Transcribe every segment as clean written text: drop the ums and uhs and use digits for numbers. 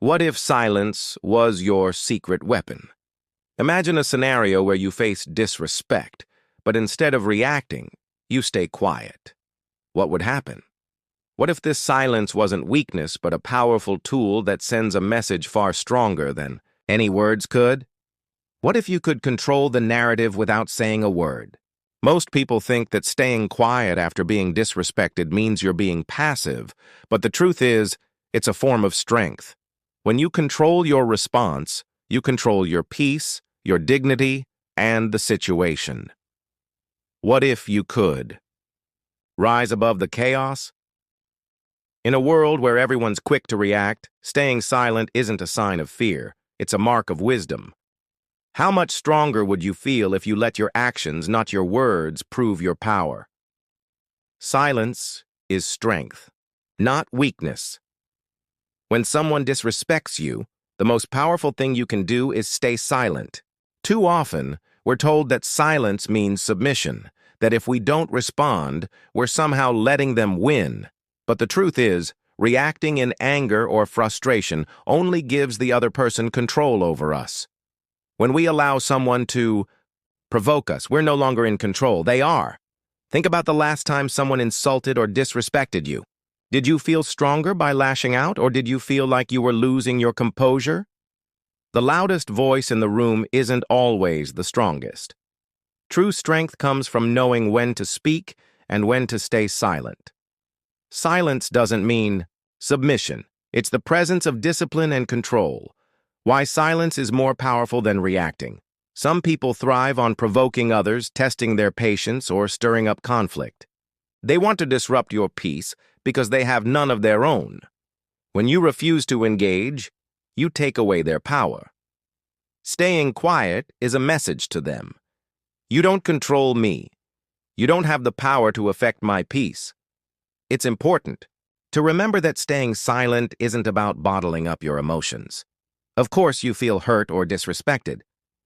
What if silence was your secret weapon? Imagine a scenario where you face disrespect, but instead of reacting, you stay quiet. What would happen? What if this silence wasn't weakness, but a powerful tool that sends a message far stronger than any words could? What if you could control the narrative without saying a word? Most people think that staying quiet after being disrespected means you're being passive, but the truth is, it's a form of strength. When you control your response, you control your peace, your dignity, and the situation. What if you could rise above the chaos? In a world where everyone's quick to react, staying silent isn't a sign of fear, it's a mark of wisdom. How much stronger would you feel if you let your actions, not your words, prove your power? Silence is strength, not weakness. When someone disrespects you, the most powerful thing you can do is stay silent. Too often, we're told that silence means submission, that if we don't respond, we're somehow letting them win. But the truth is, reacting in anger or frustration only gives the other person control over us. When we allow someone to provoke us, we're no longer in control. They are. Think about the last time someone insulted or disrespected you. Did you feel stronger by lashing out, or did you feel like you were losing your composure? The loudest voice in the room isn't always the strongest. True strength comes from knowing when to speak and when to stay silent. Silence doesn't mean submission. It's the presence of discipline and control. Why silence is more powerful than reacting. Some people thrive on provoking others, testing their patience, or stirring up conflict. They want to disrupt your peace because they have none of their own. When you refuse to engage, you take away their power. Staying quiet is a message to them. You don't control me. You don't have the power to affect my peace. It's important to remember that staying silent isn't about bottling up your emotions. Of course, you feel hurt or disrespected,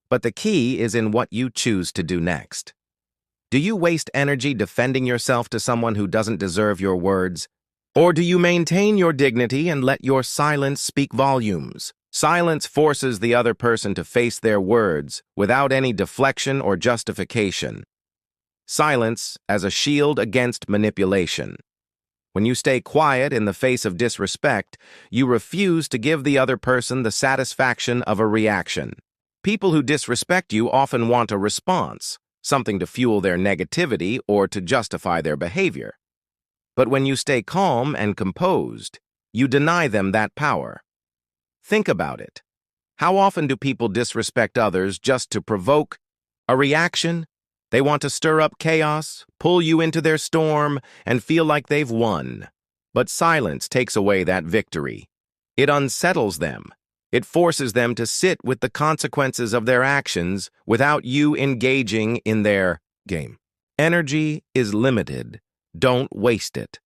but the key is in what you choose to do next. Do you waste energy defending yourself to someone who doesn't deserve your words? Or do you maintain your dignity and let your silence speak volumes? Silence forces the other person to face their words without any deflection or justification. Silence as a shield against manipulation. When you stay quiet in the face of disrespect, you refuse to give the other person the satisfaction of a reaction. People who disrespect you often want a response, something to fuel their negativity or to justify their behavior. But when you stay calm and composed, you deny them that power. Think about it. How often do people disrespect others just to provoke a reaction? They want to stir up chaos, pull you into their storm, and feel like they've won. But silence takes away that victory. It unsettles them. It forces them to sit with the consequences of their actions without you engaging in their game. Energy is limited. Don't waste it.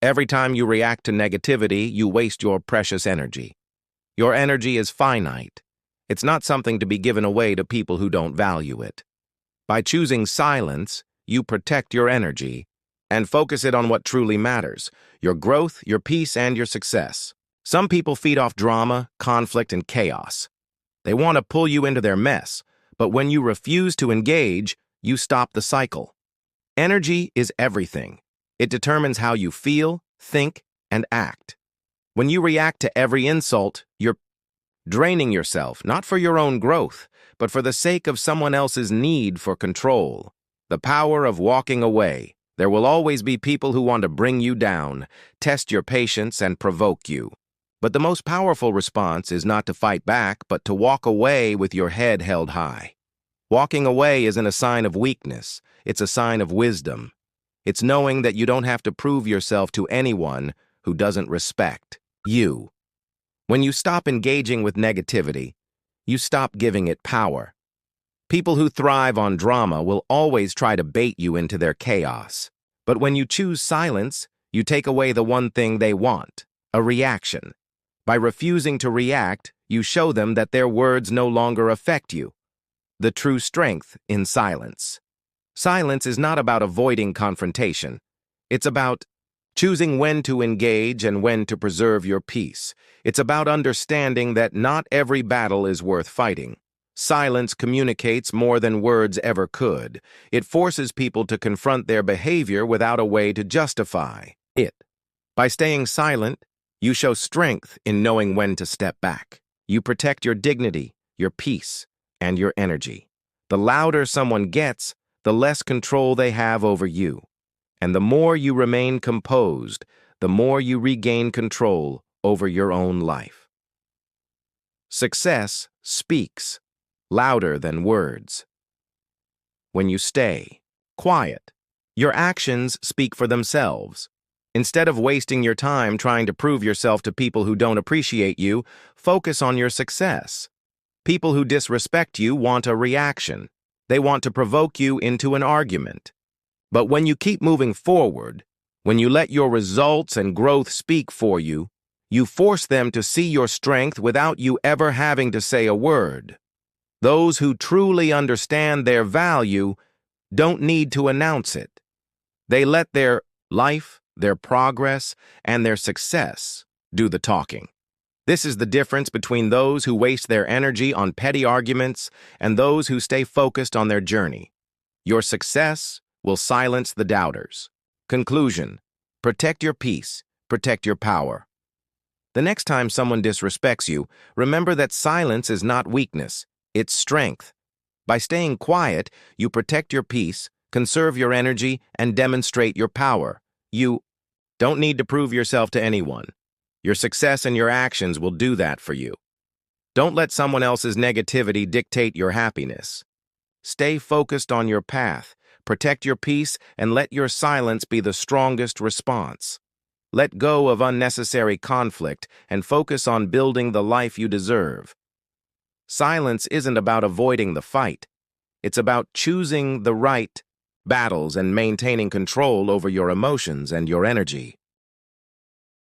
Every time you react to negativity, you waste your precious energy. Your energy is finite. It's not something to be given away to people who don't value it. By choosing silence, you protect your energy and focus it on what truly matters, your growth, your peace, and your success. Some people feed off drama, conflict, and chaos. They want to pull you into their mess, but when you refuse to engage, you stop the cycle. Energy is everything. It determines how you feel, think, and act. When you react to every insult, you're draining yourself, not for your own growth, but for the sake of someone else's need for control. The power of walking away. There will always be people who want to bring you down, test your patience, and provoke you. But the most powerful response is not to fight back, but to walk away with your head held high. Walking away isn't a sign of weakness. It's a sign of wisdom. It's knowing that you don't have to prove yourself to anyone who doesn't respect you. When you stop engaging with negativity, you stop giving it power. People who thrive on drama will always try to bait you into their chaos. But when you choose silence, you take away the one thing they want, a reaction. By refusing to react, you show them that their words no longer affect you. The true strength in silence. Silence is not about avoiding confrontation. It's about choosing when to engage and when to preserve your peace. It's about understanding that not every battle is worth fighting. Silence communicates more than words ever could. It forces people to confront their behavior without a way to justify it. By staying silent, you show strength in knowing when to step back. You protect your dignity, your peace, and your energy. The louder someone gets, the less control they have over you. And the more you remain composed, the more you regain control over your own life. Success speaks louder than words. When you stay quiet, your actions speak for themselves. Instead of wasting your time trying to prove yourself to people who don't appreciate you, focus on your success. People who disrespect you want a reaction. They want to provoke you into an argument. But when you keep moving forward, when you let your results and growth speak for you, you force them to see your strength without you ever having to say a word. Those who truly understand their value don't need to announce it. They let their life, their progress, and their success do the talking. This is the difference between those who waste their energy on petty arguments and those who stay focused on their journey. Your success will silence the doubters. Conclusion: protect your peace, protect your power. The next time someone disrespects you, remember that silence is not weakness, it's strength. By staying quiet, you protect your peace, conserve your energy, and demonstrate your power. You don't need to prove yourself to anyone. Your success and your actions will do that for you. Don't let someone else's negativity dictate your happiness. Stay focused on your path, protect your peace, and let your silence be the strongest response. Let go of unnecessary conflict and focus on building the life you deserve. Silence isn't about avoiding the fight. It's about choosing the right battles and maintaining control over your emotions and your energy.